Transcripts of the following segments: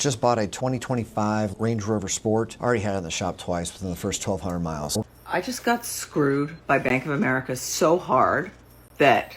Just bought a 2025 Range Rover Sport. Already had it in the shop twice within the first 1,200 miles. I just got screwed by Bank of America so hard that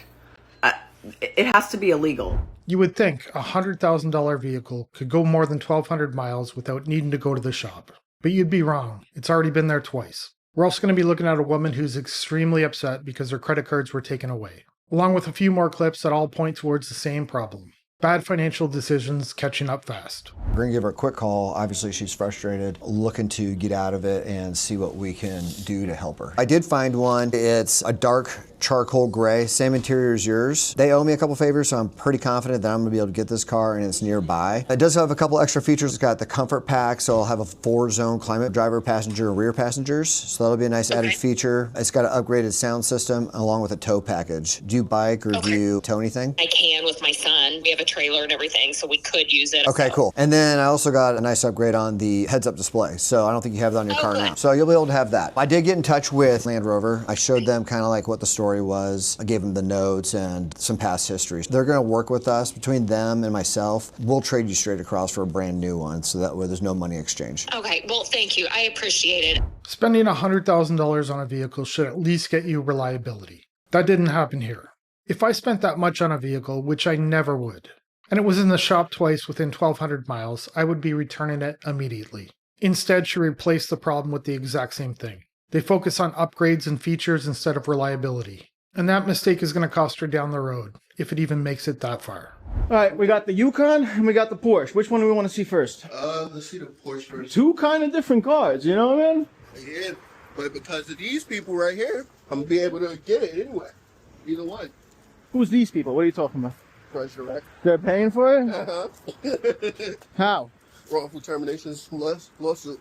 it has to be illegal. You would think a $100,000 vehicle could go more than 1,200 miles without needing to go to the shop. But you'd be wrong. It's already been there twice. We're also going to be looking at a woman who's extremely upset because her credit cards were taken away, along with a few more clips that all point towards the same problem. Bad financial decisions catching up fast. We're gonna give her a quick call. Obviously she's frustrated, looking to get out of it and see what we can do to help her. I did find one. It's a dark charcoal gray, same interior as yours. They owe me a couple favors, so I'm pretty confident that I'm gonna be able to get this car and it's nearby. It does have a couple extra features. It's got the comfort pack, so I'll have a 4-zone climate, driver, passenger, and rear passengers. So that'll be a nice added feature. It's got an upgraded sound system along with a tow package. Do you bike or do you tow anything? I can with my son. We have a trailer and everything, so we could use it. Okay, cool. And then I also got a nice upgrade on the heads-up display. So I don't think you have that on your car now. So you'll be able to have that. I did get in touch with Land Rover. I showed them kind of like what the story was. I gave them the notes and some past histories. They're gonna work with us. Between them and myself, we'll trade you straight across for a brand new one, so that way there's no money exchange. Okay, well, thank you. I appreciate it. Spending $100,000 on a vehicle should at least get you reliability. That didn't happen here. If I spent that much on a vehicle, which I never would, and it was in the shop twice within 1,200 miles, I would be returning it immediately. Instead, she replaced the problem with the exact same thing. They focus on upgrades and features instead of reliability. And that mistake is going to cost her down the road, if it even makes it that far. All right, we got the Yukon and we got the Porsche. Which one do we want to see first? Let's see the Porsche first. Two kind of different cars, you know what I mean? Yeah, but because of these people right here, I'm gonna be able to get it anyway. Either one. Who's these people? What are you talking about? Price direct. They're paying for it? Uh-huh. How? Wrongful terminations lawsuit.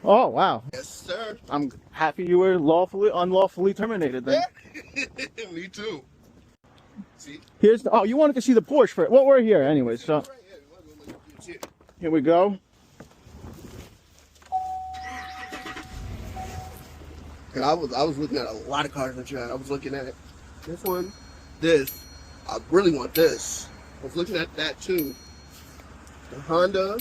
Oh, wow. Yes, sir. I'm happy you were unlawfully terminated then. Me too. See? Oh, you wanted to see the Porsche first. Well, we're here anyway, so. Right here. You wanna go look at it. Here we go. I was looking at a lot of cars that you had. I was looking at this one, this. I really want this. I was looking at that too. The Honda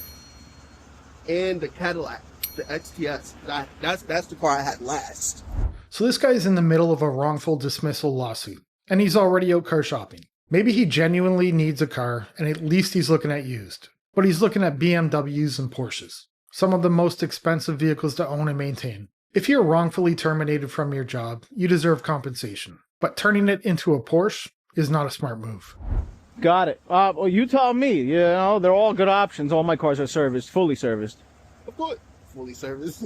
and the Cadillac, the XTS. That's the car I had last. So this guy's in the middle of a wrongful dismissal lawsuit, and he's already out car shopping. Maybe he genuinely needs a car, and at least he's looking at used. But he's looking at BMWs and Porsches, some of the most expensive vehicles to own and maintain. If you're wrongfully terminated from your job, you deserve compensation. But turning it into a Porsche is not a smart move. Got it. Well, you tell me. You know, they're all good options. All my cars are serviced, fully serviced. Of course, fully serviced.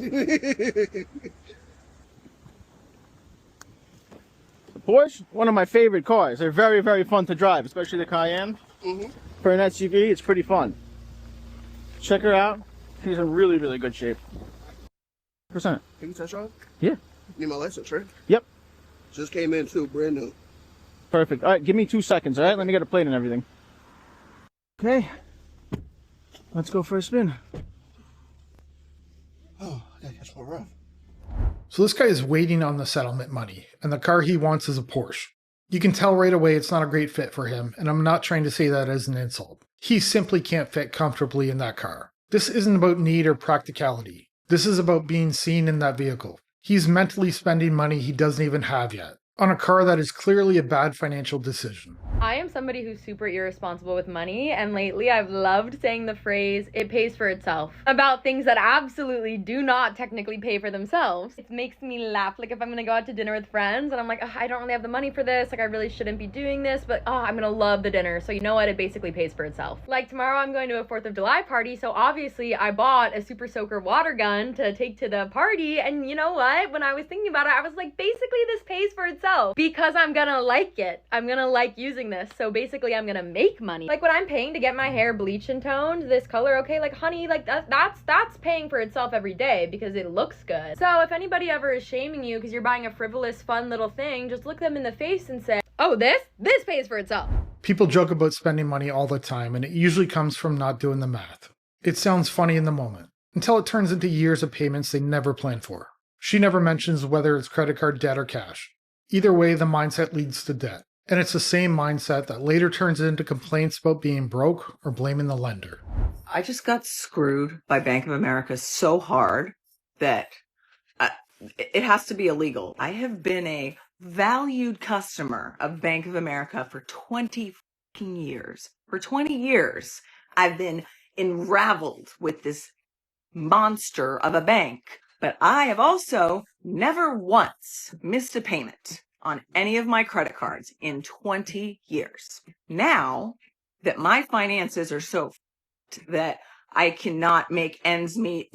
Porsche, one of my favorite cars. They're very, very fun to drive, especially the Cayenne. Mm-hmm. For an SUV, it's pretty fun. Check her out. She's in really, really good shape. Percent. Can you test drive? Yeah. Need my license, right? Yep. Just came in too, brand new. Perfect. All right, give me 2 seconds, all right? Let me get a plate and everything. Okay. Let's go for a spin. Oh, that's more rough. So this guy is waiting on the settlement money, and the car he wants is a Porsche. You can tell right away it's not a great fit for him, and I'm not trying to say that as an insult. He simply can't fit comfortably in that car. This isn't about need or practicality. This is about being seen in that vehicle. He's mentally spending money he doesn't even have yet on a car that is clearly a bad financial decision. I am somebody who's super irresponsible with money, and lately I've loved saying the phrase, it pays for itself, about things that absolutely do not technically pay for themselves. It makes me laugh, like if I'm gonna go out to dinner with friends and I'm like, I don't really have the money for this, like I really shouldn't be doing this, but I'm gonna love the dinner, so you know what, it basically pays for itself. Like tomorrow I'm going to a 4th of July party, so obviously I bought a Super Soaker water gun to take to the party, and you know what, when I was thinking about it, I was like, basically this pays for itself because I'm gonna like it. I'm gonna like using this, so basically I'm gonna make money. Like what I'm paying to get my hair bleached and toned this color, okay, like honey, like that's paying for itself every day because it looks good. So if anybody ever is shaming you because you're buying a frivolous fun little thing, just look them in the face and say, oh, this pays for itself. People joke about spending money all the time, and it usually comes from not doing the math. It sounds funny in the moment, until it turns into years of payments they never planned for. She never mentions whether it's credit card debt or cash. Either way, the mindset leads to debt. And it's the same mindset that later turns into complaints about being broke or blaming the lender. I just got screwed by Bank of America so hard that it has to be illegal. I have been a valued customer of Bank of America for 20 fucking years. For 20 years, I've been enraveled with this monster of a bank. But I have also never once missed a payment on any of my credit cards in 20 years. Now that my finances are so that I cannot make ends meet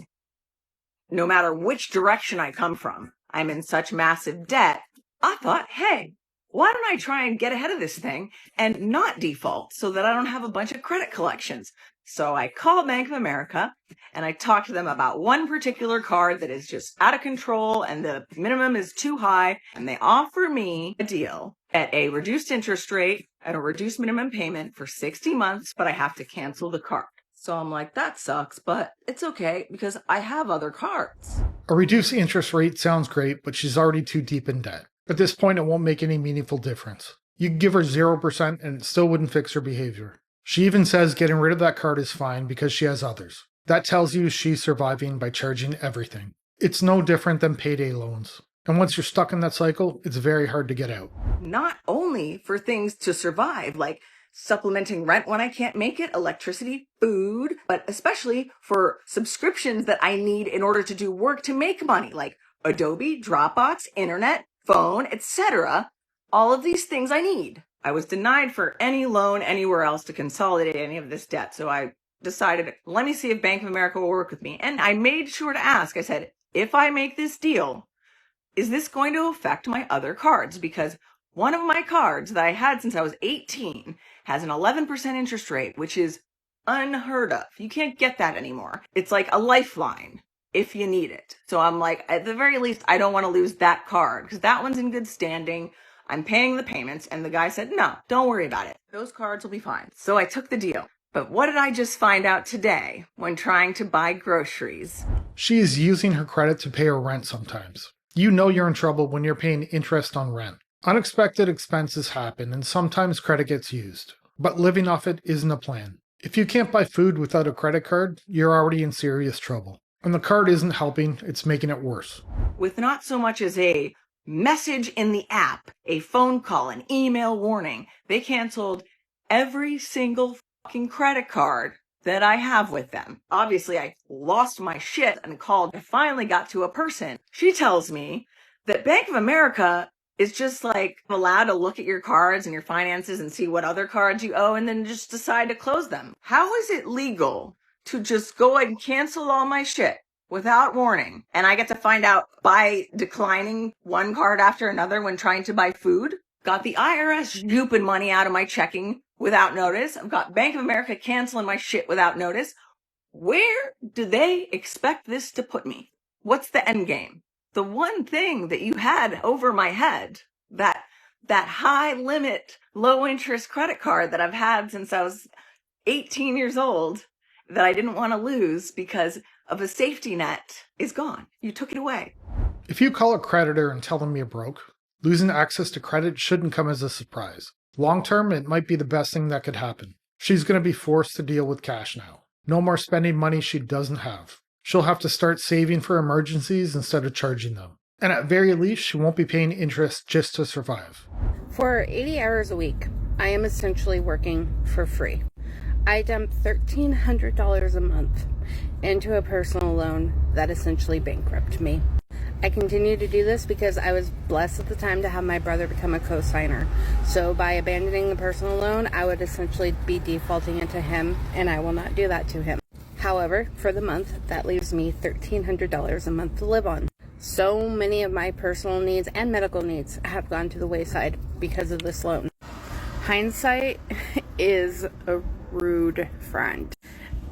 no matter which direction I come from, I'm in such massive debt. I thought, hey, why don't I try and get ahead of this thing and not default so that I don't have a bunch of credit collections? So I called Bank of America and I talked to them about one particular card that is just out of control and the minimum is too high. And they offer me a deal at a reduced interest rate at a reduced minimum payment for 60 months, but I have to cancel the card. So I'm like, that sucks, but it's okay because I have other cards. A reduced interest rate sounds great, but she's already too deep in debt. At this point, it won't make any meaningful difference. You could give her 0% and it still wouldn't fix her behavior. She even says getting rid of that card is fine because she has others. That tells you she's surviving by charging everything. It's no different than payday loans. And once you're stuck in that cycle, it's very hard to get out. Not only for things to survive, like supplementing rent when I can't make it, electricity, food, but especially for subscriptions that I need in order to do work to make money, like Adobe, Dropbox, internet, phone, etc. All of these things I need. I was denied for any loan anywhere else to consolidate any of this debt. So I decided, let me see if Bank of America will work with me. And I made sure to ask, I said, if I make this deal, is this going to affect my other cards? Because one of my cards that I had since I was 18 has an 11% interest rate, which is unheard of. You can't get that anymore. It's like a lifeline if you need it. So I'm like, at the very least, I don't want to lose that card because that one's in good standing. I'm paying the payments. And the guy said, no, don't worry about it. Those cards will be fine. So I took the deal. But what did I just find out today when trying to buy groceries? She is using her credit to pay her rent sometimes. You know you're in trouble when you're paying interest on rent. Unexpected expenses happen and sometimes credit gets used. But living off it isn't a plan. If you can't buy food without a credit card, you're already in serious trouble. And the card isn't helping, it's making it worse. With not so much as a message in the app, a phone call, an email warning, they canceled every single fucking credit card that I have with them. Obviously, I lost my shit and called. I finally got to a person. She tells me that Bank of America is just like allowed to look at your cards and your finances and see what other cards you owe and then just decide to close them. How is it legal to just go and cancel all my shit without warning? And I get to find out by declining one card after another when trying to buy food? Got the IRS scooping money out of my checking without notice. I've got Bank of America canceling my shit without notice. Where do they expect this to put me? What's the end game? The one thing that you had over my head, that high limit, low interest credit card that I've had since I was 18 years old, that I didn't want to lose because of a safety net, is gone. You took it away. If you call a creditor and tell them you're broke, losing access to credit shouldn't come as a surprise. Long term, it might be the best thing that could happen. She's going to be forced to deal with cash now. No more spending money she doesn't have. She'll have to start saving for emergencies instead of charging them. And at very least, she won't be paying interest just to survive. For 80 hours a week, I am essentially working for free. I dumped $1,300 a month into a personal loan that essentially bankrupted me. I continue to do this because I was blessed at the time to have my brother become a co-signer. So by abandoning the personal loan, I would essentially be defaulting it to him, and I will not do that to him. However, for the month, that leaves me $1,300 a month to live on. So many of my personal needs and medical needs have gone to the wayside because of this loan. Hindsight is a rude friend.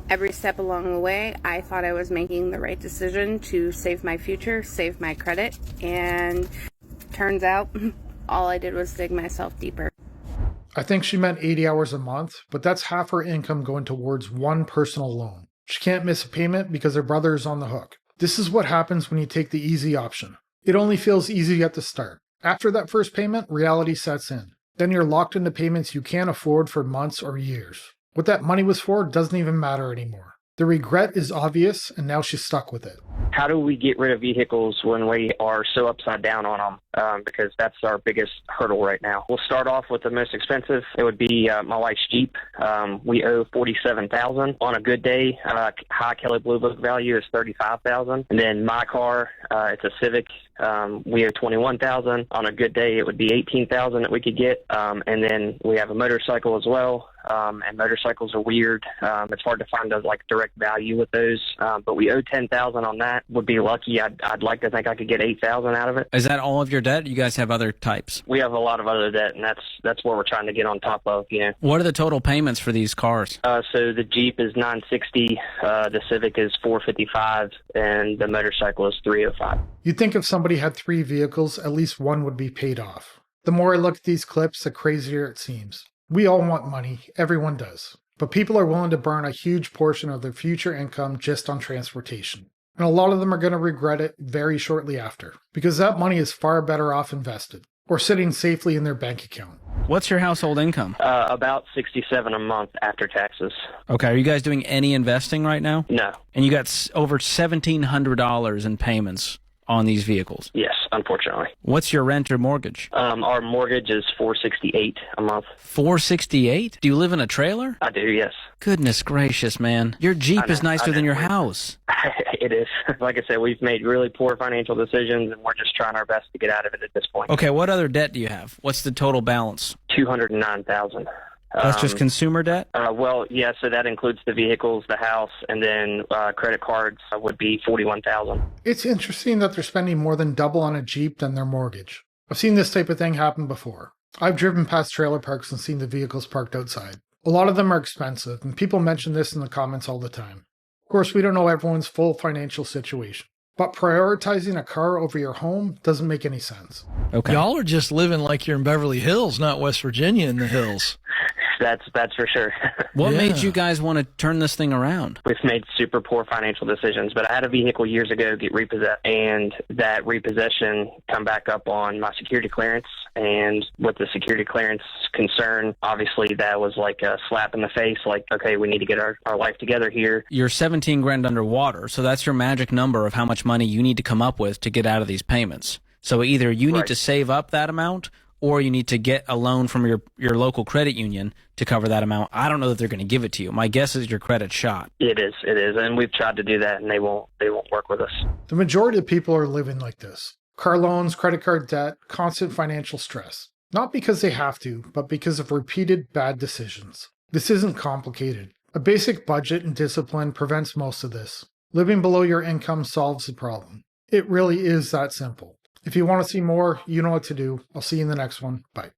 Every step along the way, I thought I was making the right decision to save my future, save my credit, and turns out all I did was dig myself deeper. I think she meant 80 hours a month, but that's half her income going towards one personal loan. She can't miss a payment because her brother is on the hook. This is what happens when you take the easy option. It only feels easy at the start. After that first payment, reality sets in. Then you're locked into payments you can't afford for months or years. What that money was for doesn't even matter anymore. The regret is obvious, and now she's stuck with it. How do we get rid of vehicles when we are so upside down on them? Because that's our biggest hurdle right now. We'll start off with the most expensive. It would be my wife's Jeep. We owe $47,000 on a good day. High Kelly Blue Book value is $35,000. And then my car, it's a Civic. We owe $21,000 on a good day. It would be $18,000 that we could get. And then we have a motorcycle as well. And motorcycles are weird. It's hard to find a direct value with those. But we owe $10,000 on that. Would be lucky. I'd like to think I could get $8,000 out of it. Is that all of your debt? You guys have other types? We have a lot of other debt, and that's where we're trying to get on top of. What are the total payments for these cars? So the Jeep is $960, the Civic is $455, and the motorcycle is $305. You'd think if somebody had 3 vehicles, at least one would be paid off. The more I look at these clips, the crazier it seems. We all want money, everyone does. But people are willing to burn a huge portion of their future income just on transportation. And a lot of them are going to regret it very shortly after, because that money is far better off invested, or sitting safely in their bank account. What's your household income? About $67 a month after taxes. Okay, are you guys doing any investing right now? No. And you got over $1,700 in payments on these vehicles? Yes, unfortunately. What's your rent or mortgage? Our mortgage is $468 a month. $468? Do you live in a trailer? I do, yes. Goodness gracious, man. Your Jeep is nicer than your house. It is. Like I said, we've made really poor financial decisions, and we're just trying our best to get out of it at this point. Okay, what other debt do you have? What's the total balance? $209,000. That's just consumer debt? Well, yeah, so that includes the vehicles, the house, and then credit cards would be $41,000. It's interesting that they're spending more than double on a Jeep than their mortgage. I've seen this type of thing happen before. I've driven past trailer parks and seen the vehicles parked outside. A lot of them are expensive, and people mention this in the comments all the time. Of course, we don't know everyone's full financial situation, but prioritizing a car over your home doesn't make any sense. Okay. Y'all are just living like you're in Beverly Hills, not West Virginia in the hills. That's for sure. What made you guys want to turn this thing around? We've made super poor financial decisions, but I had a vehicle years ago get repossessed, and that repossession come back up on my security clearance. And with the security clearance concern, obviously that was like a slap in the face, like, okay, we need to get our life together here. You're 17 grand underwater, so that's your magic number of how much money you need to come up with to get out of these payments. So either you need to save up that amount, or you need to get a loan from your local credit union to cover that amount. I don't know that they're going to give it to you. My guess is your credit's shot. It is, and we've tried to do that, and they won't work with us. The majority of people are living like this. Car loans, credit card debt, constant financial stress. Not because they have to, but because of repeated bad decisions. This isn't complicated. A basic budget and discipline prevents most of this. Living below your income solves the problem. It really is that simple. If you want to see more, you know what to do. I'll see you in the next one. Bye.